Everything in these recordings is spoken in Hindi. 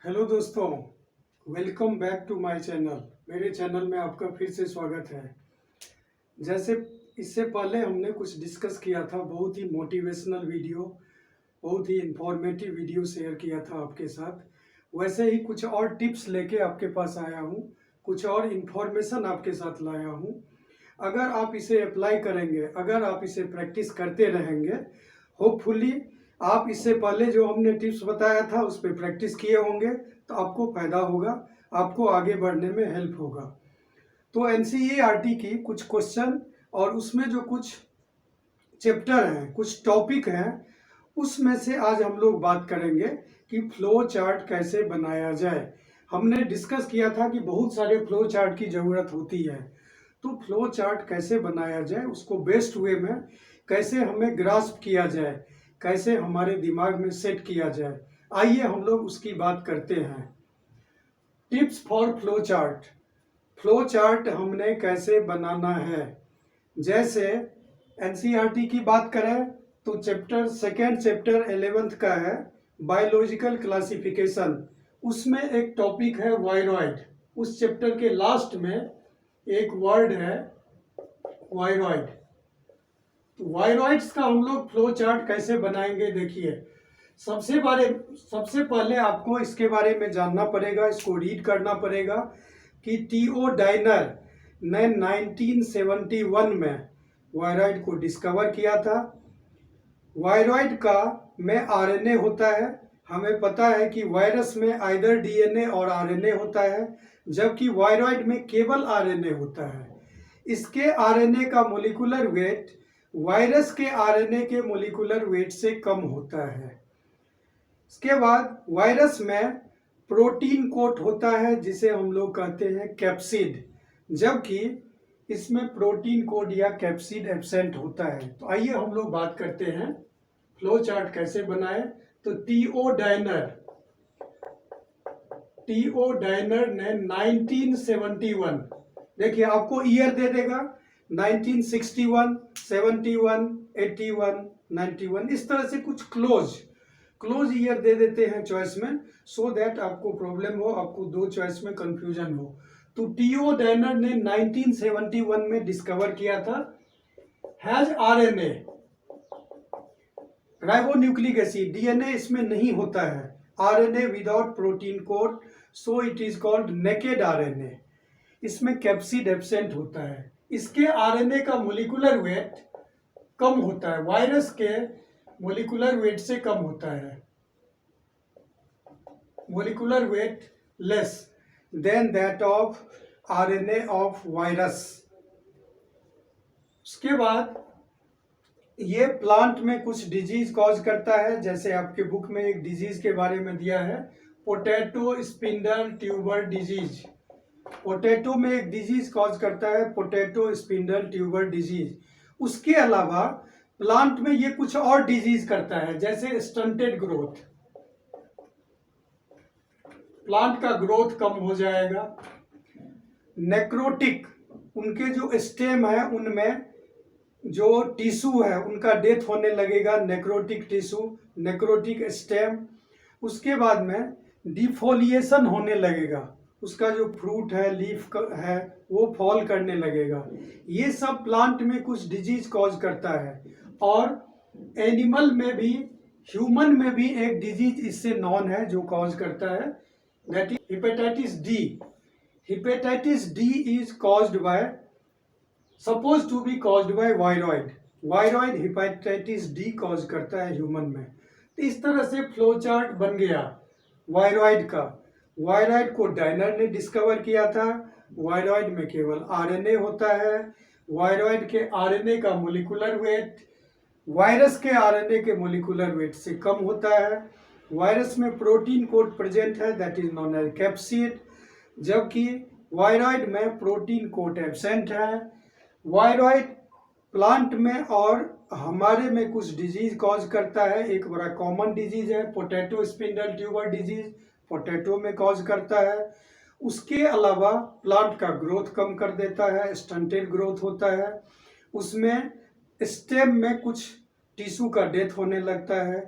हेलो दोस्तों, welcome back to my channel. मेरे चैनल में आपका फिर से स्वागत है। जैसे इससे पहले हमने कुछ डिस्कस किया था, बहुत ही मोटिवेशनल वीडियो, बहुत ही इंफॉर्मेटिव वीडियो शेयर किया था आपके साथ। वैसे ही कुछ और टिप्स लेके आपके पास आया हूँ, कुछ और इन्फॉर्मेशन आपके साथ लाया हूँ। अगर आप इसे अप्लाई करेंगे, अगर आप इसे प्रैक्टिस करते रहेंगे, होपफुली आप इससे पहले जो हमने टिप्स बताया था उस पर प्रैक्टिस किए होंगे तो आपको फायदा होगा, आपको आगे बढ़ने में हेल्प होगा। तो एनसीईआरटी की कुछ क्वेश्चन और उसमें जो कुछ चैप्टर हैं, कुछ टॉपिक हैं, उसमें से आज हम लोग बात करेंगे कि फ्लो चार्ट कैसे बनाया जाए। हमने डिस्कस किया था कि बहुत सारे फ्लो चार्ट की ज़रूरत होती है, तो फ्लो चार्ट कैसे बनाया जाए, उसको बेस्ट वे में कैसे हमें ग्रास्प किया जाए, कैसे हमारे दिमाग में सेट किया जाए, आइए हम लोग उसकी बात करते हैं। Tips for flow chart. Flow chart हमने कैसे बनाना है, जैसे एनसीईआरटी की बात करें तो सेकेंड चैप्टर 11th का है बायोलॉजिकल क्लासिफिकेशन। उसमें एक टॉपिक है वायरॉइड। उस चैप्टर के लास्ट में एक वर्ड है वायरॉइड। तो वायरॉइड्स का हम लोग फ्लो चार्ट कैसे बनाएंगे, देखिए सबसे पहले आपको इसके बारे में जानना पड़ेगा, इसको रीड करना पड़ेगा कि टीओ डाइनर ने 1971 में वायरॉइड को डिस्कवर किया था। वायरॉइड का में आरएनए होता है। हमें पता है कि वायरस में आइदर डीएनए और आरएनए होता है, जबकि वायरॉइड में केवल आरएनए होता है। इसके आरएनए का मोलिकुलर वेट वायरस के आरएनए के मोलिकुलर वेट से कम होता है। इसके बाद वायरस में प्रोटीन कोट होता है जिसे हम लोग कहते हैं कैप्सिड, जबकि इसमें प्रोटीन कोड या कैप्सिड एब्सेंट होता है। तो आइए हम लोग बात करते हैं फ्लो चार्ट कैसे बनाए। तो टीओ डाइनर ने 1971, देखिए आपको ईयर दे देगा 1961, 71, 81, 91, इस तरह से कुछ क्लोज ईयर दे देते हैं चॉइस में, सो दैट आपको प्रॉब्लम हो, आपको दो चॉइस में कंफ्यूजन हो। तो टीओ डाइनर ने 1971 में डिस्कवर किया था has RNA, ribonucleic acid, DNA इसमें नहीं होता है, RNA without protein code, so it is called naked RNA. इसमें कैप्सिड एब्सेंट होता है। इसके आरएनए का मोलिकुलर वेट कम होता है, वायरस के मोलिकुलर वेट से कम होता है, molecular weight less than that of RNA of virus. उसके बाद ये प्लांट में कुछ डिजीज कॉज करता है, जैसे आपके बुक में एक डिजीज के बारे में दिया है, potato spindle tuber disease. Potato में एक डिजीज कॉज करता है, पोटैटो स्पिंडल ट्यूबर डिजीज। उसके अलावा प्लांट में ये कुछ और डिजीज करता है, जैसे स्टंटेड ग्रोथ, प्लांट का ग्रोथ कम हो जाएगा। नेक्रोटिक, उनके जो स्टेम है उनमें जो टिश्यू है उनका डेथ होने लगेगा, नेक्रोटिक टिश्यू, नेक्रोटिक स्टेम। उसके बाद में डिफोलिएशन होने लगेगा, उसका जो फ्रूट है, लीफ है, वो फॉल करने लगेगा। ये सब प्लांट में कुछ डिजीज कॉज करता है। और एनिमल में भी, ह्यूमन में भी एक डिजीज इससे नॉन है जो कॉज करता है, that is hepatitis D. Hepatitis D is caused by, suppose to be caused by viroid. Viroid hepatitis D cause करता है ह्यूमन में। तो इस तरह से फ्लो चार्ट बन गया वायरॉइड का। वायरॉइड को डाइनर ने डिस्कवर किया था। वायरॉइड में केवल आरएनए होता है। वायरॉइड के आरएनए का मोलिकुलर वेट वायरस के आरएनए के मोलिकुलर वेट से कम होता है। वायरस में प्रोटीन कोड प्रेजेंट है, that is known as capsid, जबकि वायरॉइड में प्रोटीन कोड एब्सेंट है। वायरॉइड प्लांट में और हमारे में कुछ डिजीज कॉज करता है। एक बड़ा कॉमन डिजीज है potato spindle tuber disease, potato में कॉज करता है। उसके अलावा प्लांट का ग्रोथ कम कर देता है, स्टंटेड ग्रोथ होता है। उसमें स्टेम में कुछ टिश्यू का डेथ होने लगता है।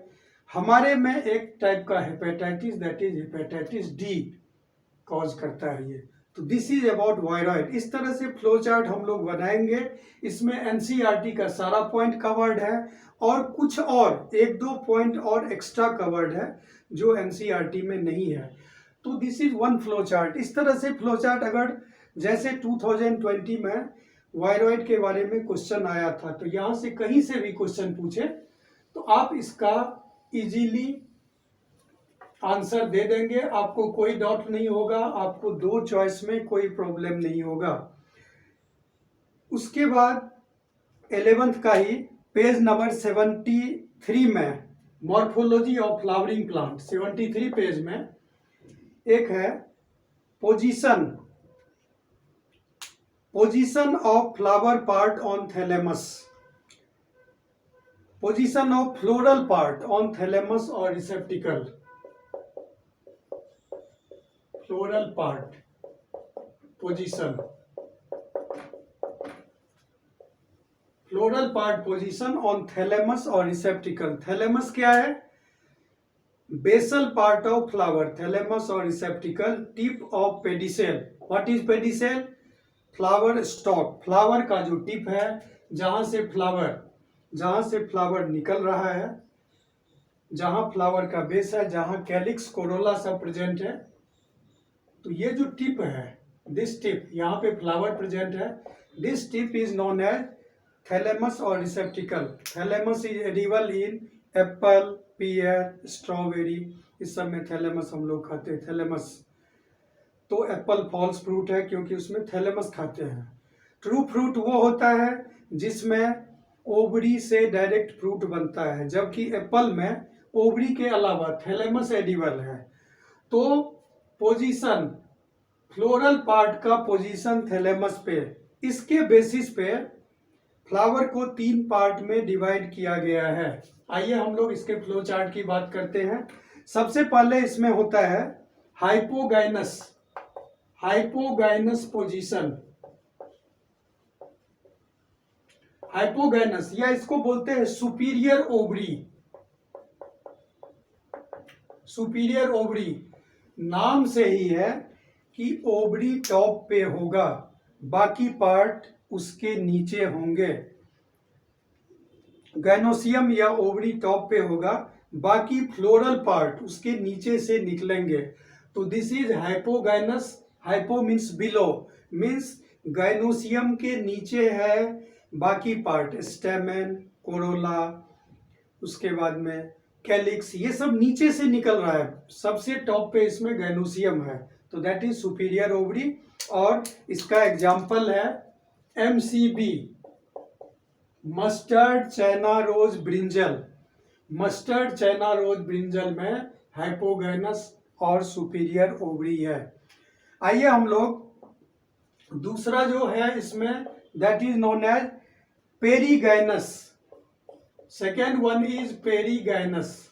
हमारे में एक टाइप का hepatitis, that is hepatitis D cause करता है ये। तो दिस इज अबाउट वायरॉइड। इस तरह से फ्लो चार्ट हम लोग बनाएंगे। इसमें एनसीईआरटी का सारा पॉइंट कवर्ड है और कुछ और एक दो पॉइंट और एक्स्ट्रा कवर्ड है जो एनसीईआरटी में नहीं है। तो this is one flow chart. इस तरह से फ्लो चार्ट अगर जैसे 2020 में वायरॉइड के बारे में क्वेश्चन आया था, तो यहाँ से कहीं से भी क्वेश्चन पूछे तो आप इसका इजीली आंसर दे देंगे, आपको कोई डाउट नहीं होगा, आपको दो चॉइस में कोई प्रॉब्लम नहीं होगा। उसके बाद 11th का ही पेज नंबर 73 में morphology of flowering plant, 73 page में एक है position of flower part on thalamus, position of floral part on thalamus और receptacle. Floral part position, floral part position on thalamus और रिसेप्टिकल। थैलेमस क्या है? Basal part of flower, thalamus और receptacle. Tip of pedicel, what is pedicel? Flower stalk, flower का जो टिप है, जहां से फ्लावर निकल रहा है, जहां फ्लावर का बेस है, जहां कैलिक्स कोरोला सब प्रेजेंट है, तो ये जो टिप है, दिस टिप, यहाँ पे फ्लावर प्रेजेंट है, this tip is known as thalamus और receptacle. Thalamus is edible in apple, pear, strawberry, इस सब में थैलेमस हम लोग खाते हैं। थैलेमस तो एप्पल फॉल्स फ्रूट है क्योंकि उसमें थैलेमस खाते हैं। ट्रू फ्रूट वो होता है जिसमें ओवरी से डायरेक्ट फ्रूट बनता है, जबकि एप्पल में ओवरी के अलावा थैलेमस एडिबल है। तो पोजीशन, फ्लोरल पार्ट का पोजीशन थैलेमस पे, इसके बेसिस पे फ्लावर को 3 पार्ट में डिवाइड किया गया है। आइए हम लोग इसके फ्लो चार्ट की बात करते हैं। सबसे पहले इसमें होता है हाइपोगाइनस, हाइपोगाइनस पोजीशन, हाइपोगाइनस, या इसको बोलते हैं सुपीरियर ओवरी। सुपीरियर ओवरी नाम से ही है कि ओवरी टॉप पे होगा, बाकी पार्ट उसके नीचे होंगे। गाइनोसियम या ओवरी टॉप पे होगा, बाकी फ्लोरल पार्ट उसके नीचे से निकलेंगे। तो this is hypogynous. Hypo means below, means gynoecium के नीचे है बाकी पार्ट, स्टेमेन, कोरोला, उसके बाद में कैलिक्स, ये सब नीचे से निकल रहा है। सबसे टॉप पे इसमें गाइनोसियम है, तो दैट इज सुपीरियर ओवरी। और इसका एग्जाम्पल है MCB, mustard, China rose, brinjal. Mustard, China rose, brinjal में हाइपोगाइनस और सुपीरियर ओवरी है। आइए हम लोग दूसरा जो है इसमें, that is known as perigynous. Second one is perigynous,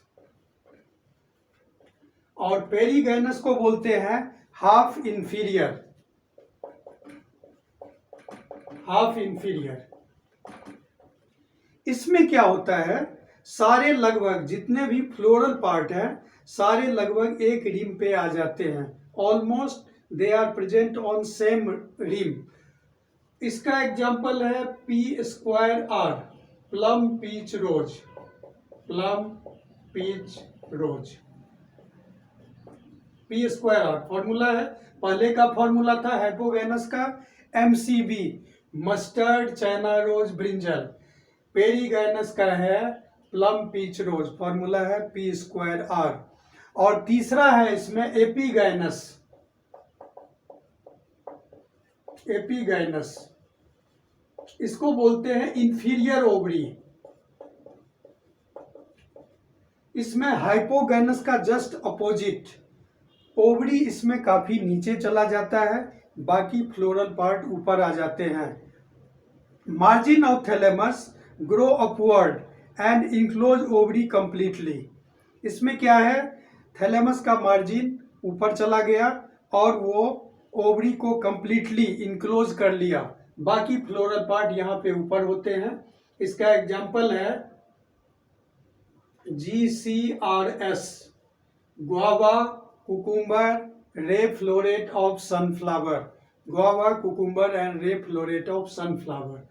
और पेरीगाइनस को बोलते हैं हाफ इंफीरियर, हाफ इंफीरियर। इसमें क्या होता है, सारे लगभग जितने भी फ्लोरल पार्ट हैं, सारे लगभग एक रिम पे आ जाते हैं। Almost they are present on same rim. इसका एग्जाम्पल है P²R, plum peach rose, plum peach rose. P²R formula है, पहले का फॉर्मूला था हाइपोगाइनस का MCB, mustard, China rose, brinjal. Perigynous का है प्लम पीच रोज, फॉर्मूला है P²R। और तीसरा है इसमें एपीगाइनस, एपीगाइनस, इसको बोलते हैं इंफीरियर ओवरी। इसमें हाइपोगाइनस का जस्ट अपोजिट, ओवरी इसमें काफी नीचे चला जाता है, बाकी फ्लोरल पार्ट ऊपर आ जाते हैं। Margin of thalamus grow upward and enclose ovary completely. इसमें क्या है, थैलेमस का मार्जिन ऊपर चला गया और वो ओवरी को कंप्लीटली इंक्लोज कर लिया, बाकी फ्लोरल पार्ट यहाँ पे ऊपर होते हैं। इसका एग्जाम्पल है GCRS, guava, cucumber, ray floret of sunflower, guava, cucumber and ray floret of sunflower.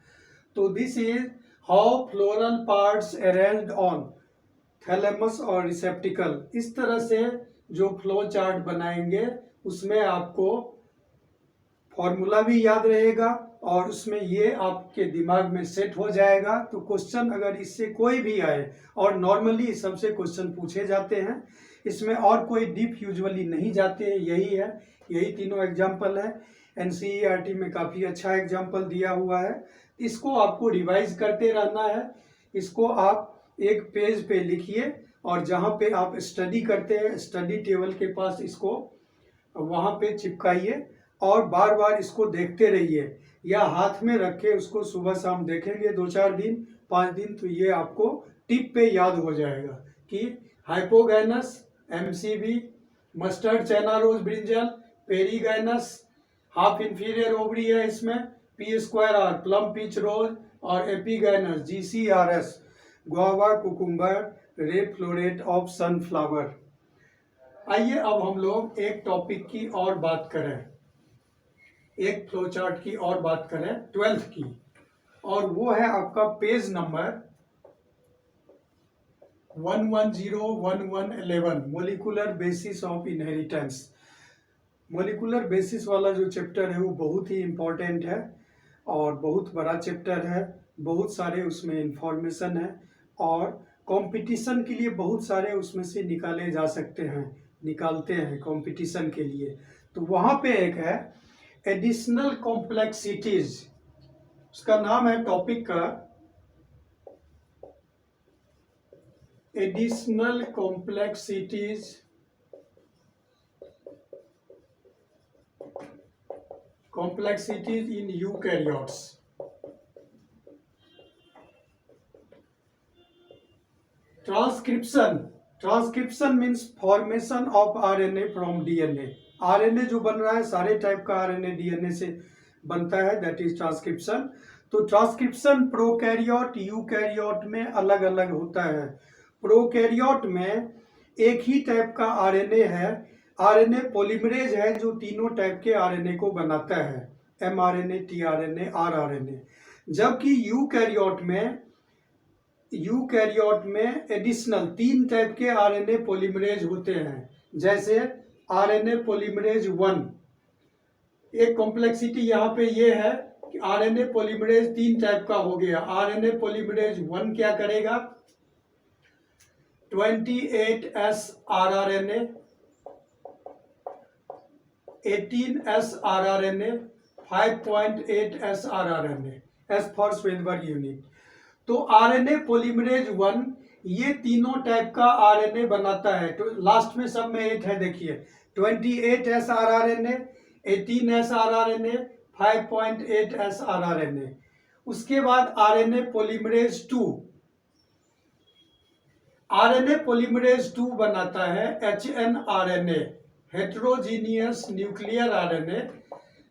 So this is how floral parts arranged on thalamus और रिसेप्टिकल. इस तरह से जो फ्लो चार्ट बनाएंगे उसमें आपको फॉर्मूला भी याद रहेगा और उसमें ये आपके दिमाग में सेट हो जाएगा. तो क्वेश्चन अगर इससे कोई भी आए, और नॉर्मली सबसे क्वेश्चन पूछे जाते हैं, इसमें और कोई डीप यूजुअली नहीं जाते हैं. यही तीनों एग्जाम्पल है. एनसीईआरटी में काफ़ी अच्छा एग्जाम्पल दिया हुआ है. इसको आपको रिवाइज करते रहना है. इसको आप एक पेज पे लिखिए और जहाँ पे आप स्टडी करते हैं स्टडी टेबल के पास इसको वहाँ पे चिपकाइए और बार बार इसको देखते रहिए, या हाथ में रख के उसको सुबह शाम देखेंगे 2-4 दिन 5 दिन, तो ये आपको टिप पे याद हो जाएगा कि hypogynous, MCB, mustard China rose brinjal, perigynous, half inferior ovary है इसमें, P square R, plum peach rose, और epigynous, GCRS, guava, cucumber, ray floret of sunflower. आइए अब हम लोग एक टॉपिक की और बात करें, एक फ्लो चार्ट की और बात करें 12th की, और वो है आपका page number 1101111, molecular basis of inheritance. Molecular basis वाला जो चैप्टर है वो बहुत ही इम्पोर्टेंट है और बहुत बड़ा चैप्टर है. बहुत सारे उसमें इंफॉर्मेशन है और कंपटीशन के लिए बहुत सारे उसमें से निकालते हैं कंपटीशन के लिए. तो वहाँ पे एक है एडिशनल कॉम्प्लेक्सिटीज, उसका नाम है टॉपिक का additional complexities in eukaryotes. Transcription means formation of RNA from DNA. RNA जो बन रहा है सारे टाइप का आरएनए डीएनए से बनता है, दैट इज ट्रांसक्रिप्शन. तो ट्रांसक्रिप्शन प्रोकैरियोट यूकैरियोट में अलग अलग होता है. प्रोकैरियोट में एक ही टाइप का आरएनए है, आरएनए पॉलीमरेज है जो तीनों टाइप के आरएनए को बनाता है, एमआरएनए, टीआरएनए, आरआरएनए. जबकि यूकैरियोट में एडिशनल 3 टाइप के आरएनए पॉलीमरेज होते हैं, जैसे आरएनए पॉलीमरेज 1. एक कॉम्प्लेक्सिटी यहाँ पे ये है कि आरएनए पॉलीमरेज 3 टाइप का हो गया. आरएनए पॉलीमरेज 1 क्या करेगा, 28S rRNA, 18S rRNA, 5.8S rRNA, S for Svedberg unit. तो आरएनए पॉलीमरेज 1 ये तीनों टाइप का आरएनए बनाता है. तो लास्ट में सब में 8 है, देखिए 28S rRNA, 18S rRNA, 5.8S rRNA. उसके बाद आरएनए पॉलीमरेज 2, आरएनए पॉलीमरेज 2 बनाता है HNRNA, heterogeneous nuclear RNA,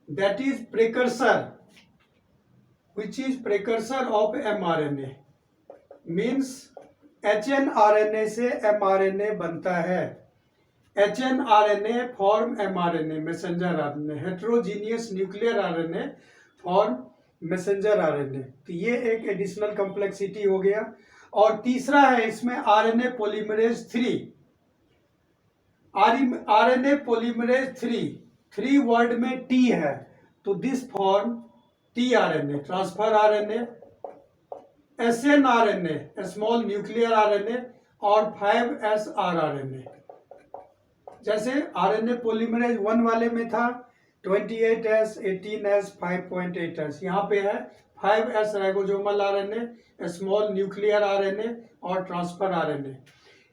that is precursor, which is precursor of mRNA. Means HNRNA से mRNA बनता है. HNRNA form mRNA, messenger RNA, heterogeneous nuclear RNA form messenger RNA. तो ये एक एडिशनल कॉम्प्लेक्सिटी हो गया. और तीसरा है इसमें RNA polymerase 3. RNA polymerase 3 word में T है, तो this form tRNA, transfer RNA, SNRNA, small nuclear RNA, और 5S rRNA. जैसे आरएनए पॉलीमरेज 1 वाले में था 28S, 18S, 5.8S, यहाँ पे है 5S ribosomal RNA, small nuclear RNA और ट्रांसफर आरएनए.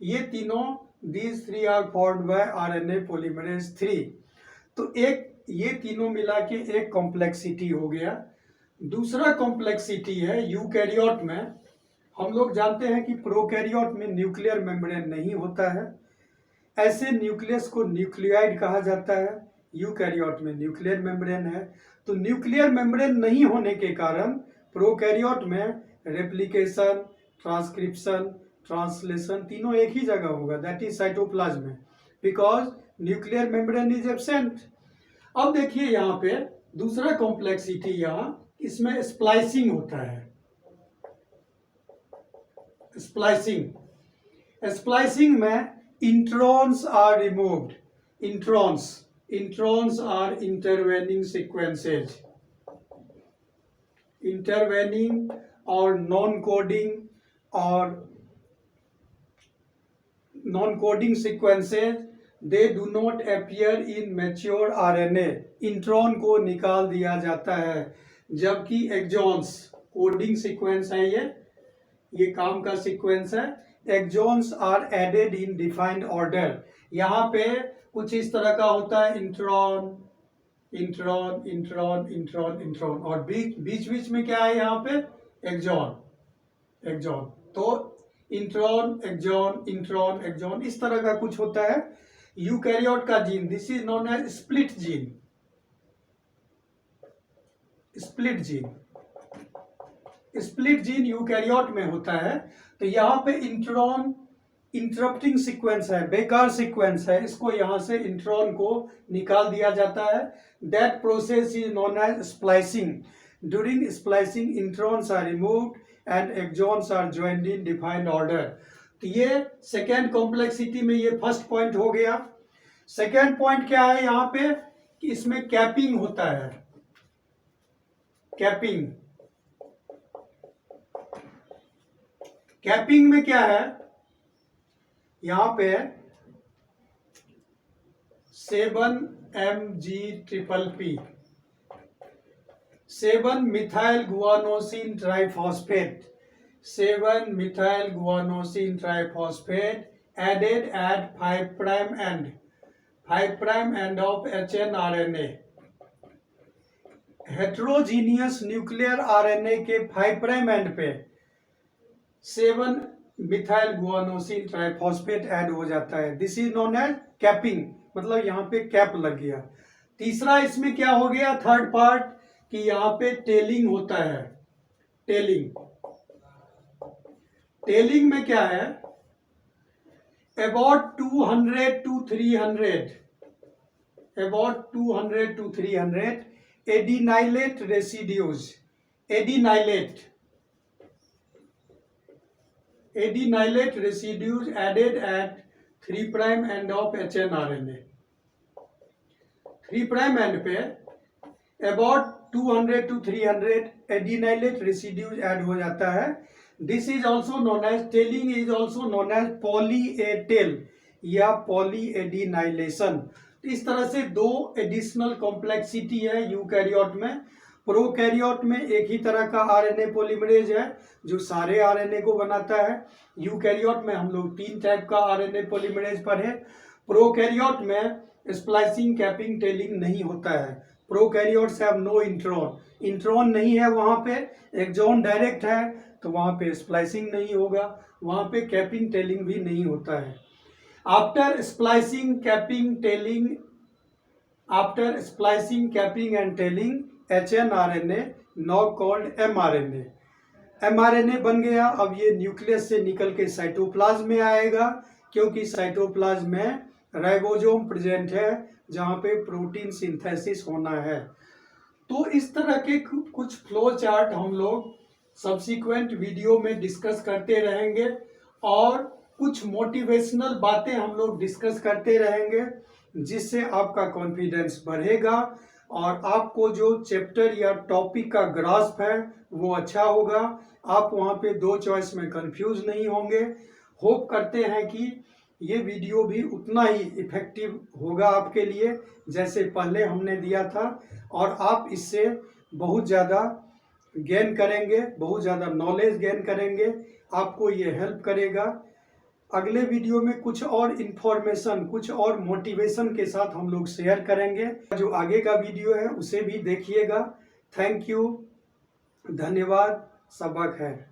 ये तीनों, these 3 are formed by RNA polymerase 3. तो ये तीनों मिला के एक कॉम्प्लेक्सिटी हो गया. दूसरा कॉम्प्लेक्सिटी है यूकैरियोट में. हम लोग जानते हैं कि प्रोकैरियोट में न्यूक्लियर मेम्ब्रेन नहीं होता है, ऐसे न्यूक्लियस को न्यूक्लियाइड कहा जाता है. यूकैरियोट में न्यूक्लियर मेम्ब्रेन है. तो न्यूक्लियर मेम्ब्रेन नहीं होने के कारण प्रोकैरियोट में रेप्लिकेशन, ट्रांसक्रिप्शन, ट्रांसलेशन तीनों एक ही जगह होगा, दैट इज साइटोप्लाज्म में, because nuclear membrane is absent. अब देखिए यहाँ पे दूसरा कॉम्प्लेक्सिटी, यहाँ इसमें स्प्लाइसिंग होता है। स्प्लाइसिंग में introns are removed. Introns are intervening sequences, intervening और non coding sequences, they do not appear in mature RNA. Intron को निकाल दिया जाता है, जबकि एक्सॉन्स कोडिंग सीक्वेंस है, ये काम का सीक्वेंस है। Exons are added in defined order. यहाँ पे कुछ इस तरह का होता है, intron intron intron intron intron, और बीच में क्या है यहाँ पे, एक्सॉन। तो इंट्रॉन एक्सॉन इंट्रॉन एक्सॉन इस तरह का कुछ होता है यूकैरियोट का gene. This is known as split gene. Split gene eukaryote में होता है। तो यहाँ पे इंट्रॉन इंटरप्टिंग सीक्वेंस है, बेकार सीक्वेंस है, इसको यहाँ से इंट्रॉन को निकाल दिया जाता है। That process is known as splicing. During splicing introns are removed and exons are joined in defined order. तो ये सेकेंड कॉम्प्लेक्सिटी में ये फर्स्ट पॉइंट हो गया। सेकेंड पॉइंट क्या है यहाँ पे, कि इसमें कैपिंग होता है। कैपिंग में क्या है, यहाँ पे 7-MgPP, seven methyl guanosine triphosphate, seven methyl guanosine triphosphate added at 5' end of hnRNA। Heterogeneous nuclear RNA के 5' एंड पे 7-मिथाइल गुआनोसिन ट्राइफॉस्फेट ऐड हो जाता है। This is known as capping, मतलब यहाँ पे कैप लग गया। तीसरा इसमें क्या हो गया, थर्ड पार्ट, कि यहाँ पे टेलिंग होता है। टेलिंग में क्या है, about 200 to 300 adenylate residues, adenylate residues added at 3' end of hnRNA। 3' end पे about 200 to 300 adenylate residues add हो जाता है। This is also known as, tailing is also known as poly-A-tail या polyadenylation। इस तरह से दो एडिशनल कॉम्प्लेक्सिटी है यूकैरियोट में। प्रोकैरियोट में एक ही तरह का आरएनए पॉलीमरेज है जो सारे आरएनए को बनाता है। यूकैरियोट में हम लोग 3 टाइप का आरएनए पॉलीमरेज पढ़े। प्रोकैरियोट में स्प्लाइसिंग, कैपिंग, टेलिंग नहीं होता है। प्रोकैरियोट्स हैव नो इंट्रॉन नहीं है, वहाँ पे एक्सॉन डायरेक्ट है, तो वहाँ पे स्प्लाइसिंग नहीं होगा, वहाँ पे कैपिंग टेलिंग भी नहीं होता है। After splicing capping and telling hnRNA now called mRNA बन गया। अब ये न्यूक्लियस से निकल के साइटोप्लाज्म में आएगा, क्योंकि साइटोप्लाज्म में राइबोसोम प्रेजेंट है जहाँ पे प्रोटीन सिंथेसिस होना है। तो इस तरह के कुछ फ्लो चार्ट हम लोग सब्सिक्वेंट वीडियो में डिस्कस करते रहेंगे और कुछ मोटिवेशनल बातें हम लोग डिस्कस करते रहेंगे, जिससे आपका कॉन्फिडेंस बढ़ेगा और आपको जो चैप्टर या टॉपिक का ग्रास्प है वो अच्छा होगा। आप वहाँ पे 2 चॉइस में कंफ्यूज नहीं होंगे। होप करते हैं कि ये वीडियो भी उतना ही इफेक्टिव होगा आपके लिए जैसे पहले हमने दिया था, और आप इससे बहुत ज़्यादा गेन करेंगे, बहुत ज़्यादा नॉलेज गेन करेंगे। आपको ये हेल्प करेगा। अगले वीडियो में कुछ और इन्फॉर्मेशन, कुछ और मोटिवेशन के साथ हम लोग शेयर करेंगे। जो आगे का वीडियो है उसे भी देखिएगा। थैंक यू, धन्यवाद, सबक है।